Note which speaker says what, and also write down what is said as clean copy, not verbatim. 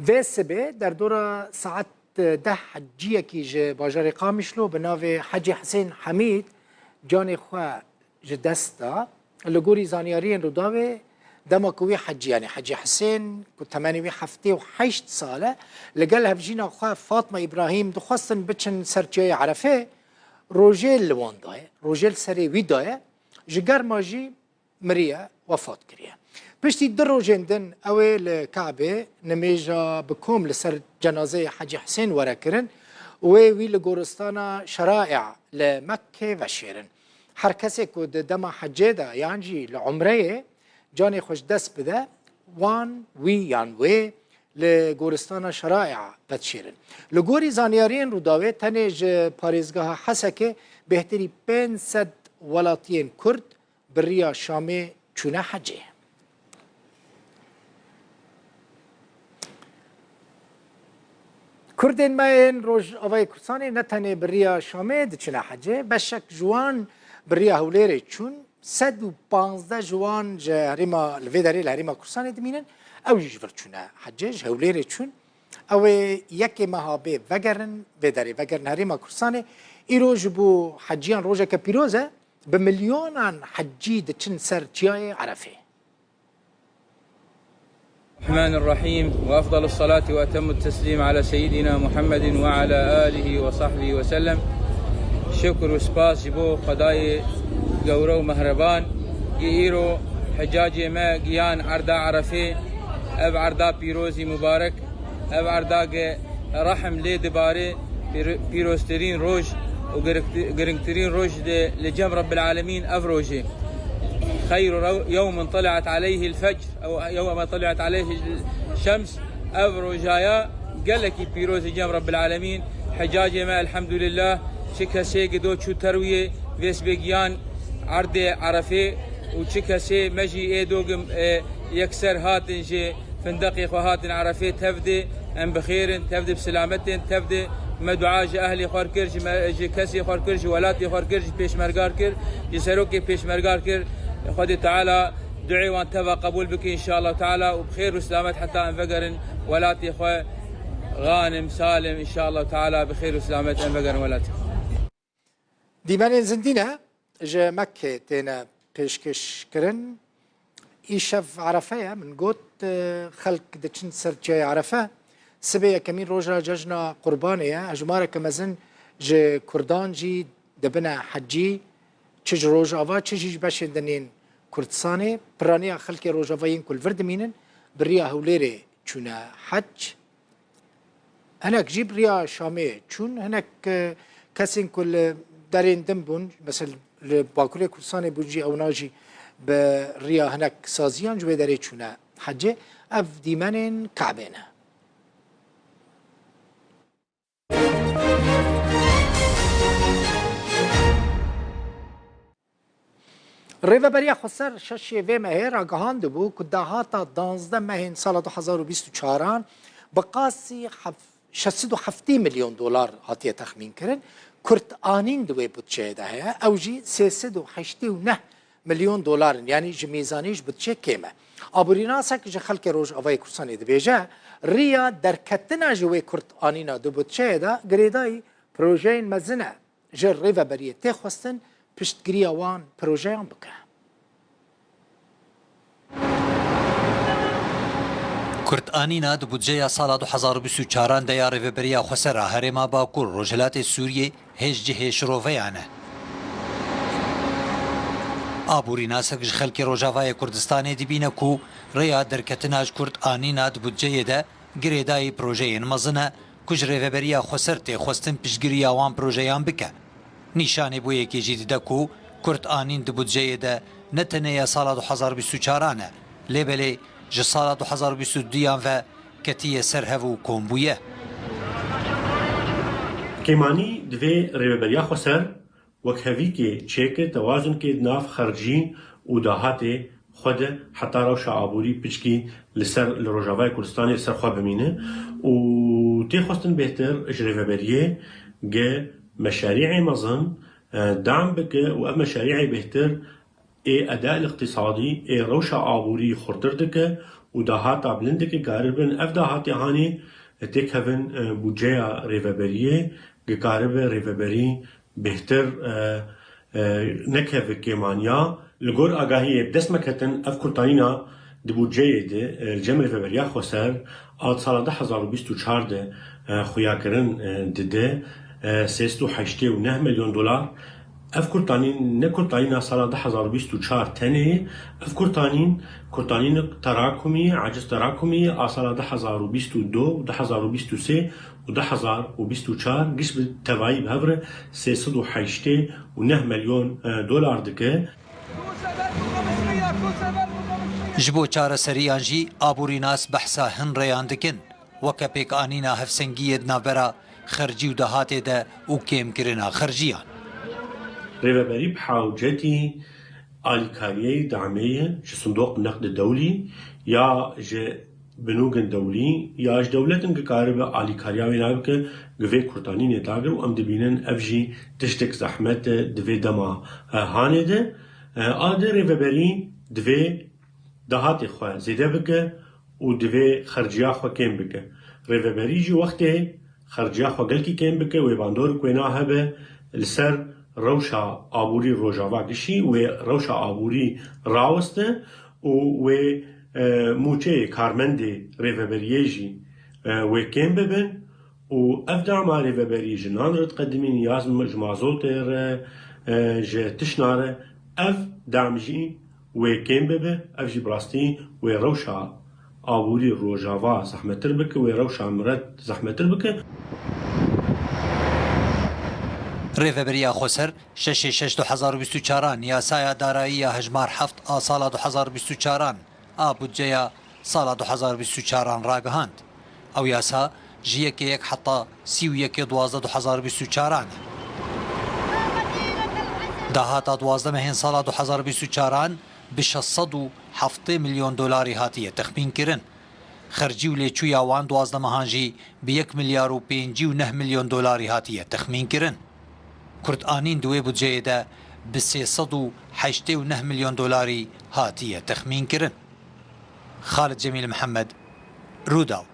Speaker 1: و سبه در دور ساعت 10 حجیه که جه باجار قامشلو به ناو حجی حسین حمید جان خواه جه دستا لگوری زانیاری رو داوه دما کوی حجی یعنی حجی حسین که 87 ساله لگل هفجینا خواه فاطمه ابراهیم دخواستن بچن سرچای عرفه روژل لوان دایه روژل سری وی دایه جگر ماجی مریا وفات کریه پشتی در روژندن اوی کعبه نمیجا بکوم لسر جنازه حجی حسین ورا کرن وی لگورستان شرائع لمکه و شیرن هر کسی که دما حجه دا یعنی لعمره جانی خوش دست بده وان وی یان وی لگورستان شرائع بتشیرن لگوری زانیارین رو داوه تنیج پاریزگاه حسکه بهتری 500 ولاتین کرد بریا شامه چونه حجه کردین ما این روز آوای کردستانی نتنه بریا شامه دچونه حجه بشک جوان بریا هولیره چون 115 جوان جه هریما الویداری لهریما کردستانی دمینن او جور چونه حجه جه هولیره چون او یکی مهابه وگرن ویداری وگرن هریما کردستانی ای روز بو حجیان روزه که پیروزه به میلیونان حجی دچن سر جای عرفه
Speaker 2: الرحمن الرحيم وأفضل الصلاة وأتم التسليم على سيدنا محمد وعلى آله وصحبه وسلم شكر وسباس جبو خداي قورو مهربان جئيرو حجاج ما جيان عردا عرفه أب عردا بيروزي مبارك أب عردا رحم لي دباري بيروسترين روج وقرنكترين روج لجم رب العالمين أفروجي خير يوم طلعت عليه الفجر أو يوم طلعت عليه الشمس أفرجايا قال لك بيروز جام رب العالمين حجاج ما الحمد لله شكسي قدو شو ترويه فيس بيجيان عرض عرفه وشكسي مجي ايدوغم يكسر هاتن جي فندقي خوهاتن عرفه تفدي ام بخير تفدي بسلامتن تفدي مدعاج اهلي خوركرج كسي خوركرج ولاتي خوركرج بيشمرگار كر يسروكي بيشمرگار كر خدي تعالى دعي وان تبا قبول بك ان شاء الله تعالى وبخير وسلامت حتى انفقر ولاتي خو غانم سالم ان شاء الله تعالى بخير وسلامت انفقر ولاتي
Speaker 1: دیمان زندینه جه مکه تینا پیشکش کرن ایشف عرفه من قوت خلق دچن سر جای عرفه سبه کمین روجا ججنا قربانیه اجماره کمزن جه کردان جی دبنا حجی چج روجاوا چجیج باشندنین کردستانی پرانی خلق روجاوایین کل ورد مینن بریا هولیره چونه حج هناك جيب ريا شامي چون هناك كاسين كل دارين دم بون مثل باكوري كردستاني بونجي او ناجي بريا هناك سازيان جو داري چونه حجه اف ديمانين كعبينه ریو بریا خسر ششی و مهر آگاهان دبو که دهاتا 12 مهین سال 2024 بقاسی 670 میلیون دلار هاتیه تخمین کرن کرد آنین دوی بودجه ده او جی 389 میلیون دلار یعنی جمیزانیش بودجه کمه آبوریناسا که خلق روش آوای کردستانی دبیجه ریا در کتنا جوی کرد آنینا دو بودجه ده گریدای پروژه مزنه جر ریو بریه تخواستن پشتگیری وان پروژه هم بکه
Speaker 3: کرد آنینا دو بودجه سال 2024 دیار و بریا خسر هرما باکور رجلات سوریه هیچ جهش رویانه آبوری ناسک خلک روجاوای کردستان دیبینه کو ریا درکتناج کرد آنینا دو بودجه ده گریدای پروژه مزنه کجره و بریا خسر تی خواستن پشتگیری وان پروژه هم بکه نیشانه بو یکی جدیده کو کرد آنین دو بودجه ده نتنه سال 2024 نه لیبلی جه سال 2022 و کتیه سرهو کمبویه
Speaker 4: کیمانی دوی ریبریا خسر وک هوی که چیک توازن که ناف خرجین و دهات خود حتی روش عبوری پچکی لسر لروجاوای کردستانی سر خواه بمینه و تی خواستن بهتر ریبریه گه مشاريع مظن دعم بك ومشاريع بهتر أداء الاقتصادي روشة عبوري خردردك و داهاتا بلندك قاربن اف داهاتي هاني تكهفن بودجيا ريفابريه قارب ريفابري بهتر نكهف كيمانيا لغور اگاهي بدس مكتن اف كورتانينا دبودجيه دي الجمع ريفابريا خسر آد سال 2024 ده خویا کرن دده 389 مليون دولار اف كورتانين نكورتانين سال 2024 تاني اف كورتانين تراكمي عجز تراكمي سال 2022 2023 و 2024 قش بالتبعي بهبره 389 مليون دولار دكه
Speaker 3: جبو چاره سریان جی آبوری ناس بحثا هن ریان دکن وکا پیک آنینا هفسنگی نابرا خرجی و دهاته ده و کم کرنا خرجیان
Speaker 4: ريفابري بحوجتي الكارية دعمية صندوق النقد الدولي يا بنوك دولي يا دولة كاربة الكارية وينابك غفي كورتاني نتاغر وام دبينن افجي تشتك زحمت دفي دما هانده آده ريفابري دفي دهات خواه زيده بك و دفي خرجيا خواه كم بك ريفابري جي وقته خرجيا خواه قلقي كم بك ويباندور كوينا هبه لسر روشا آبوری روژاوا گشی و روشا آبوری راوسته و موچه کارمند ریوبریجی و کم ببن و افدع ما ریوبریجی نان رد قدمین یازم جمازوت تشناره اف دعمجی و کم ببه اف جی براستی و روشا آبوری روژاوا زحمتر بک و روشا مرد زحمتر بک
Speaker 3: ریوبریا خسر 6/6/2024 یاسای دارایی هجمار 7 سال 2024 بودجه سال 2024 راگهاند او یاسا جیه که یک حتی 31/12/2024 دهاتا 12 مهین سال 2024 به 607 ملیون دلاری هاتیه تخمین کرن خرجی و لیچوی آوان 12 مهانجی به 1 ملیار و 59 ملیون دلاری هاتیه تخمین کرن کرد آنین دوی بودجه ده به 389 ملیون دلاری هاتیه تخمین کرن خالد جمیل محمد روداو